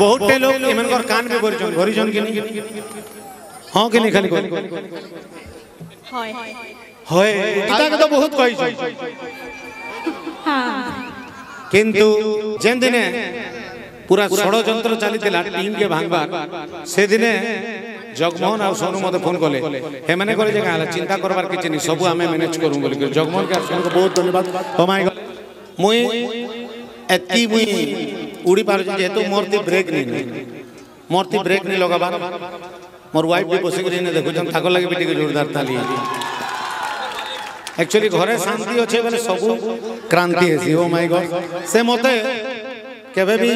बहुत टे लोग इमनकर कान में भरिजन कि नहीं हां कि नहीं खाली होय होय इटा के तो बहुत कहि छै हां किंतु जेन दिने पूरा षड़यंत्र चलीला टीम के भांगबार से दिने जगमोहन आ सोनू मते फोन कले हे माने करे जे गाला चिंता करबार किछ नहीं सब हमें मैनेज करू बोल के जगमोहन के सोनू को बहुत धन्यवाद। ओ माय गॉड मुई एती मुई उड़ी पार जे तो मोरती ब्रेक नहीं लगाबार मोर वाइफ भी बसी करी ने देखो जन थाको लगे बेटी के जोरदार ताली एक्चुअली घरे शांति अच्छे बेले सब क्रांति है। ओ माय गॉड से मते केबे भी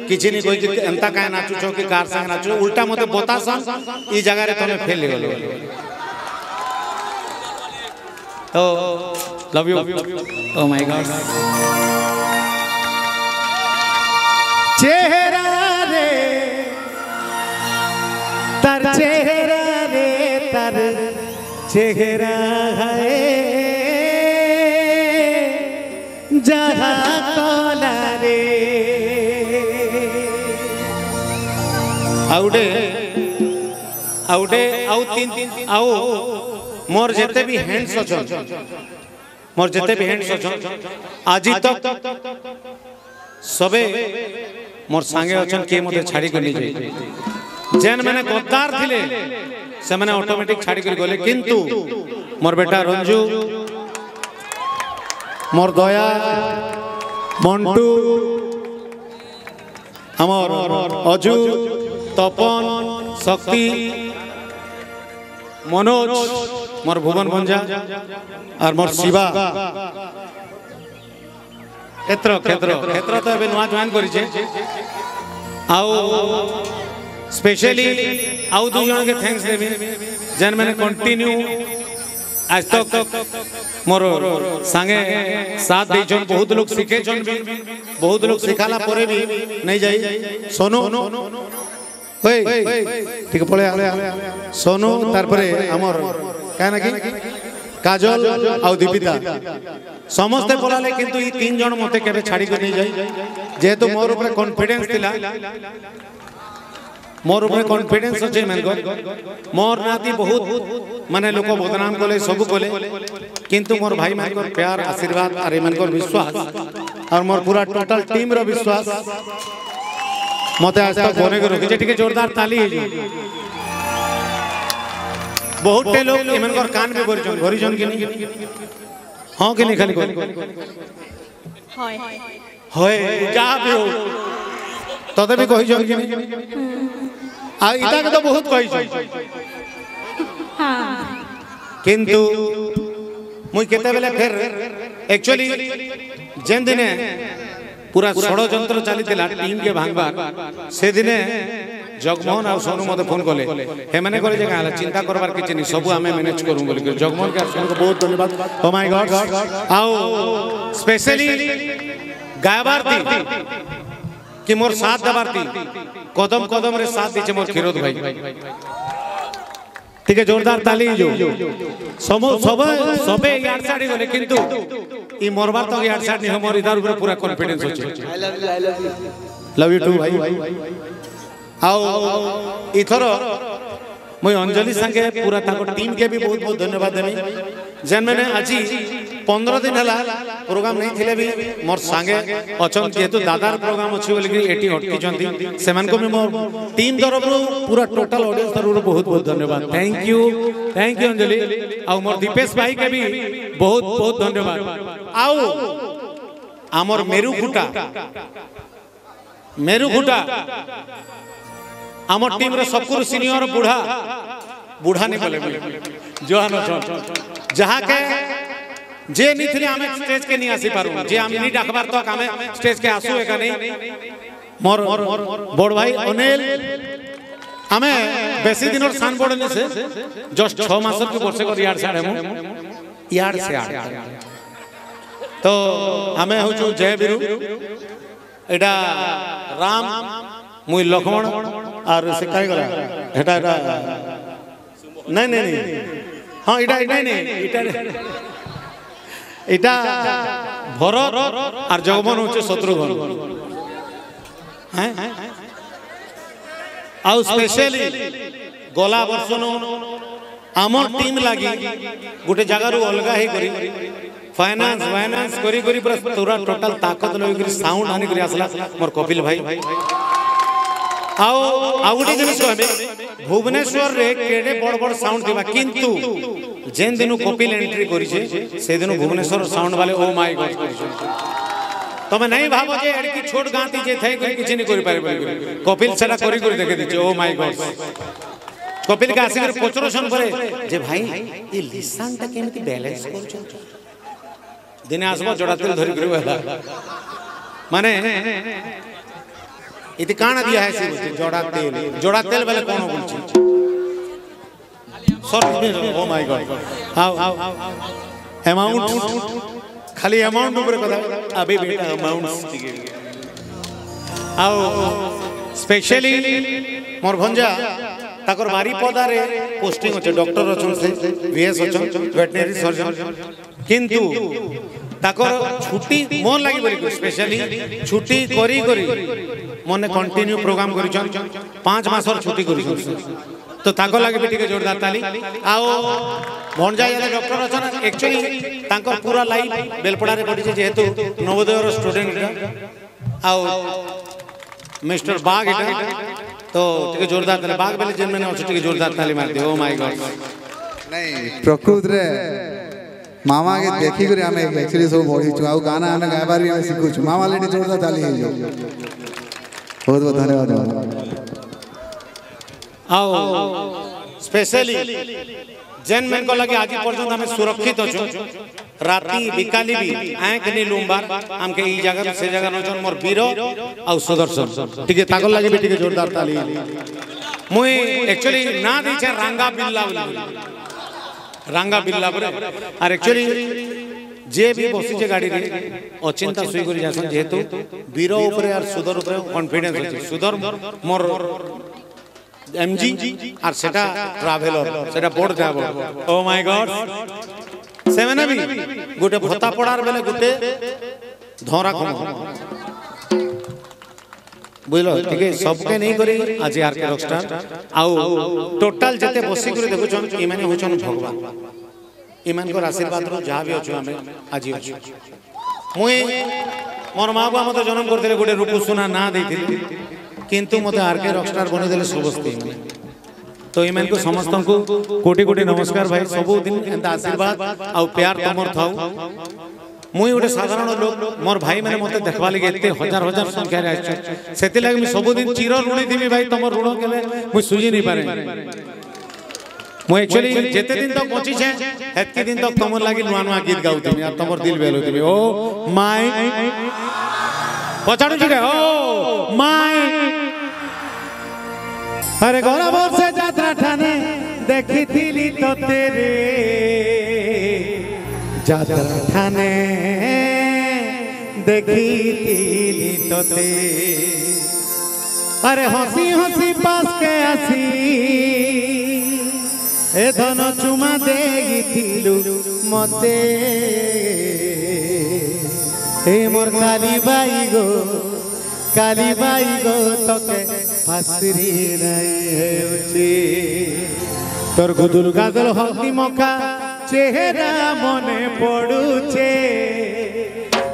किछि नहीं कोई कि एंता काहे नाचु छो कि कार संग नाचु उल्टा मते बतासन ई जगह रे तने फेल गेलो तो love you. O my God चेहरा रे तर चेहरा रे तर चेहरा है जहाँ कोला रे आउडे आउडे आउ तीन आउ मोर जेते भी हैंड्स अछन मोर जेते भी हैंड्स अछन आजी तक सबे मोर संगे अछन के मते छाड़ी कर नि जाय जेन माने गद्दार थिले से माने ऑटोमेटिक छाड़ी कर गले किंतु मोर बेटा रंजू मोर दया मंटू हमर अजू तपन शक्ति मनोज मोर भुवन भंजा और मोर शिवा क्षेत्र क्षेत्र क्षेत्र तो अबे नुआ जॉइन करी छे आउ स्पेशली आउ दु जन के थैंक्स देबी जन मैंने कंटिन्यू आज तक मोर संगे साथ दे जन बहुत लोग सीखे जन भी बहुत लोग सिखाला परे भी नहीं जाई सोनू ओए ठीक पळे सोनू तार परे हमर काहे ना कि काजल आउ दीपिता समस्ते बोलाले किंतु ई तीन जन मते केबे छाड़ी कर नहीं जाई जेहेतु मोर ऊपर कॉन्फिडेंस थिला मोर ऊपर कॉन्फिडेंस अछि मनगो मोर नाती बहुत माने लोक बदनाम कोले सब कोले किंतु मोर भाई मनगो प्यार आशीर्वाद और मनगो विश्वास और मोर पूरा टोटल टीम रो विश्वास मते आज तक बने के रखि जे ठीक जोरदार ताली है बहुत टे लोग इमनकर कान में भरिजन कि नहीं हां कि नहीं खाली होय होय जा भी हो तते भी कहि जन कि नहीं आ इटा के तो बहुत कहि छै हां किंतु मुई केते बेले फिर एक्चुअली जेन दिने पूरा षड़यंत्र चलीला टीम के भांगबार से दिने जगमोहन आ सोनू मते फोन कले हे माने करे जे गाला चिंता करबार किछ नहीं सब हमें मैनेज करू बोल के जगमोहन के सोनू को बहुत धन्यवाद। ओ माय गॉड आओ स्पेशली गायबार थी कि मोर साथ दबार थी कदम कदम रे साथ दीचे मोर खिरोद भाई ठीक है जोरदार ताली जो सब सब सबे यार साड़ी गले किंतु ई मोरबार तो यार साड़ी नहीं मोर इधर ऊपर पूरा कॉन्फिडेंस होचे आई लव यू टू भाई आओ इथरो मैं अंजलि संगे पूरा ताको टीम के भी बहुत बहुत धन्यवाद देमी जेन मैंने आजी 15 दिन हला प्रोग्राम नहीं थिले भी मोर संगे अचन जेतु दादार प्रोग्राम अछि बोल के एटी हटकी जंती सेमान को भी मोर टीम तरफ पूरा टोटल ऑडियंस तरफ बहुत बहुत धन्यवाद। थैंक यू अंजलि आ मोर दीपेश भाई के भी बहुत बहुत धन्यवाद। आओ आमर मेरु खुटा आमर टीम रे सबकुर सीनियर बूढ़ा बूढ़ा नहीं बोले जोहान जहाँ के जे नहीं थे हमें स्टेज के नहीं आसी पारू जे हम नहीं डाकबार तो हमें स्टेज के आसू है का नहीं मोर बड़ भाई अनिल हमें बेसी दिन और सान बोर्ड से जस्ट 6 मास के वर्ष को यार से तो हमें हो जय बिरु एटा राम मुई लक्ष्मण और से काय करा हेटा नहीं हां इटा इटा भरत और जगमोहन होचे शत्रुघ्न हैं आउ स्पेशली गला वर्षन आमर टीम लगी गोटे जगार अलग हो फाइनान्स फाइनान्स करी पूरा पूरा टोटल ताकत लगे साउंड आनी कर आसला मोर कपिल भाई आउ गोटे जिन भुवनेश्वर रे केडे बड़ बड़ साउंड थिबा किंतु जेन दिन कपिल एंट्री करिछे से दिन भुवनेश्वर साउंड वाले ओ माय गॉड करिछे तमे नहीं भाबो जे एडकी छोट गांती जे थई कोई किछि नहीं करि पारे कपिल सेला करी करी देखे दिछे ओ माय गॉड कपिल का आसिकर पचरसन परे जे भाई ये लिसान ता केमिति बैलेंस करछो दिने आसबो जोड़ा तेल धरि करियो हला माने इति काना दिया है से जोड़ा तेल वाले कोन बोलछी sorry oh my God how amount खाली अमाउंट ऊपर कथा अभी बेटा अमाउंट आओ स्पेशली मोर भंजा ताकर बारी पदा रे पोस्टिंग होचे डॉक्टर अछन से वीएस अछन वेटनरी सर्जन किंतु ताकर छुट्टी मोन लागि बोली स्पेशली छुट्टी करी करी मने कंटिन्यू प्रोग्राम करिछन 5 मास और छुट्टी करिछन तो ताको लागि भी टिके जोरदार ताली आओ भंजा या डॉक्टर अछन एक्चुअली ताकर पूरा लाइफ बेलपड़ा रे पडिছে जेहेतु नवोदय रो स्टूडेंट आओ मिस्टर बाग एटा तो टिके जोरदार ताली बाग बेले जेन मैंने टिके जोरदार ताली मार दे ओ माय गॉड नहीं प्रकृत रे मामा के देखी करे हमें एक्चुअली सब बढी छु आ गाना हमें गायबार भी हमें सिखु छु मामा लेडी जोरदार ताली हे जो बहुत बहुत धन्यवाद आओ स्पेशली जेन मन को लगे आज पर्यंत हमें सुरक्षित अछु राती बिकाली भी आंख नी लुम्बार हमके ई जगह से जगह नचन मोर वीरो आ सुदर्शन ठीक है ताकल लगे भी ठीक है जोरदार ताली मुई एक्चुअली ना दी छे रांगा बिल्ला पर और एक्चुअली जे भी बसी छे गाड़ी रे अचिंता सुई करी जासन जेहेतु वीरो ऊपर और सुदर ऊपर कॉन्फिडेंस अछि सुदर मोर एमजी और सेटा ट्रैवलर सेटा board traveller O my God seven भी गोटे भत्ता पड़ार बेले गोटे धरा खम बुझलो ठीक है सबके नहीं करी आज आर के रॉकस्टार आउ टोटल जते बसी करे देखो छन ई माने होछन भगवान ईमान को आशीर्वाद रो जहा भी अछु हमें आज अछु मुई मोर मां बाबा मते जन्म करथिले गोटे रूप सुना ना देथिले किंतु मते आर के रॉकस्टार बने देले सबस्ते तो ईमान को समस्त को कोटि कोटि नमस्कार भाई सब दिन एंता आशीर्वाद आ प्यार तमर थाउ मुई गोटे साधारण लोक मोर भाई माने मते देखबा लगे एते हजार हजार संख्या रे आछ सेति लागि मी सब दिन चिर ऋणी दिबी भाई तमर ऋण केले मुई सुजी नहीं पारे मुई एक्चुअली जेते दिन तक पहुंची छे हेतकी दिन तक तमर लागि नुआ नुआ गीत गाउती आ तमर दिल बेल होती ओ माय पछाडू छिके ओ माय अरे गोरा बोर से यात्रा ठाने देखी थिली तो तेरे यात्रा ठाने देखी थिली तो तेरे अरे हंसी हंसी पास के आसी ए धन चुमा देगी थिलु मते ए मोर काली बाई गो तके फासरी नहीं हेउची तोर गुदुल गादल हल्दी मका चेहरा मने पड़ुचे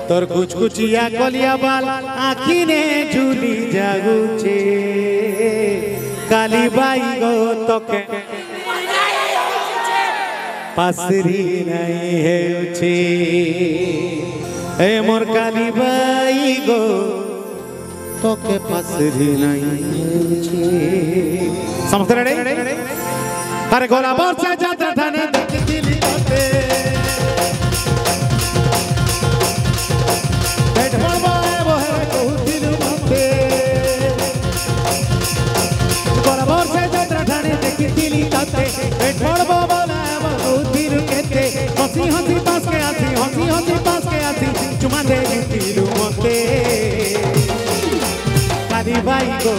तोर कुचकुचिया कलिया बाल आँखी ने झूली जागुचे काली बाई गो तके फासरी नहीं हेउची ए मोर काली बाई गो तो के पासरी नहीं समझते रेडी अरे गोला बोर से जाता थाने देखती होते बैठ बोलबो वो है कहती मते गोला बोर से जाता थाने देखती होते बैठ बोलबो बोला वो कहती केते हंसी हंसी पास के आसी हंसी हंसी पास के आसी चुमा देगी मते काली बाई गो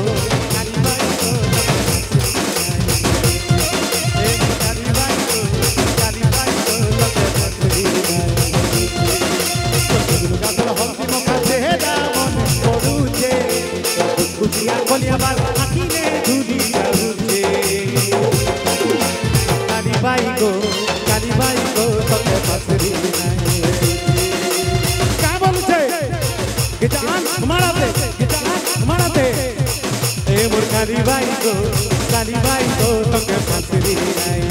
कलिया बार आखी ने झूली जाऊचे काली बाई को तके फसरी नहीं क्या बोलछे गिटार हमारा दे ए मोर काली बाई को तके फसरी नहीं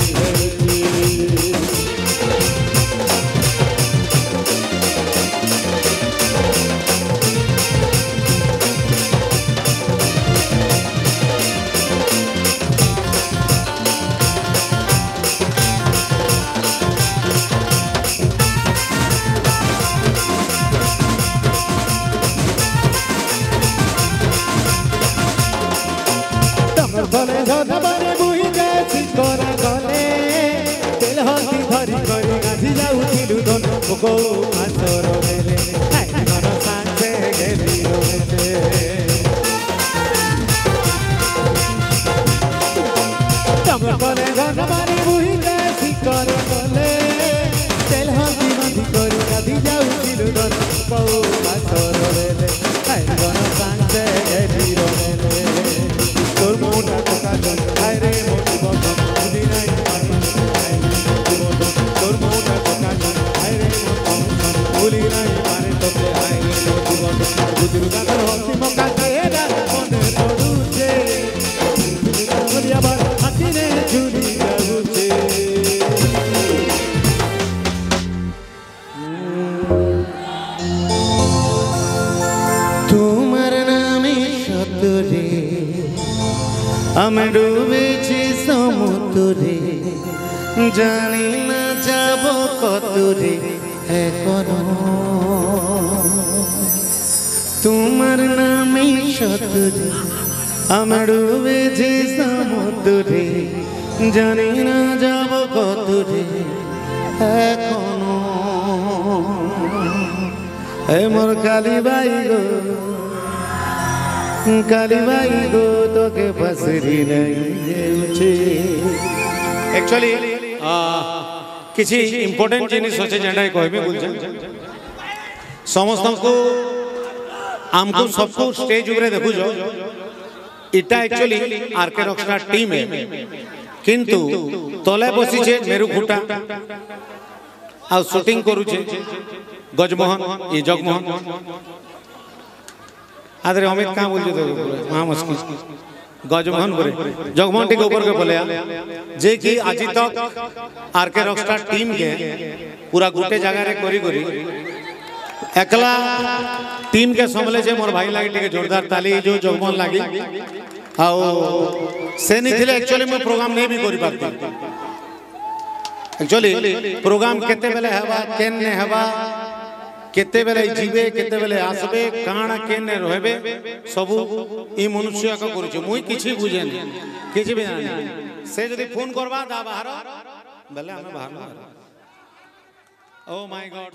भले धन बने बुही जासी कोरा गले तेल हल्दी धरी करी गाधी जाउथिलु धन को आसर बेले हाय मन सांसे गेली रोले तम भले धन बने बुही जासी कोरा गले तेल हल्दी धरी करी गाधी जाउथिलु धन को आसर बेले हाय मन सांसे गेली रोले তোর মোটা কোকা জন আরে মোটি বদন বুঝি নাই তোর মোটা কোকা জন আরে মোটি ভুলি নাই পারে তোকে আরে মোটি বদন বুঝি গান হসি মকা কেডা মনে পড়ুছে বলি আবার হাতিনে ঝুলি যাচ্ছে তোমার নামে সতরে আমি ডুবেছি সমুদ্রে জানি না যাব কতরে এখনো তোমার নামে সতরে আমি ডুবেছি সমুদ্রে জানি না যাব কতরে এখনো এ মোর কালী বাই গো काली बाई को तो के फसरी नहीं एक्चुअली किसी इंपोर्टेंट जिनिस होचे जेंडा कहबे बोलछे समस्त को हमको सबको स्टेज ऊपर देखु जो इटा एक्चुअली आरके रॉकस्टार टीम है किंतु तले बसी छे मेरु खुटा आ शूटिंग करू छे गजमोहन ये जगमोहन आदरे अमित कहाँ बोल तो महा मुश्किल गजमोहन बोले जगमोहन टी ऊपर के बोले जे कि आज तक आरके रॉकस्टार टीम के पूरा गोटे जगह रे करी करी एकला टीम के संभले जे मोर भाई लागी टिके जोरदार ताली जो जगमोहन लागी आओ से नहीं थिले एक्चुअली मैं प्रोग्राम नहीं भी करी पाती एक्चुअली प्रोग्राम केते बेले हवा केन ने हवा केते बेले जीवे केते बेले आसबे काना केने रहबे सब ई मनुष्य का करूछ मुई किछि बुझेन किछि भी जाने से जदी फोन करबा दा बाहर बेले हमें बाहर ओ माय गॉड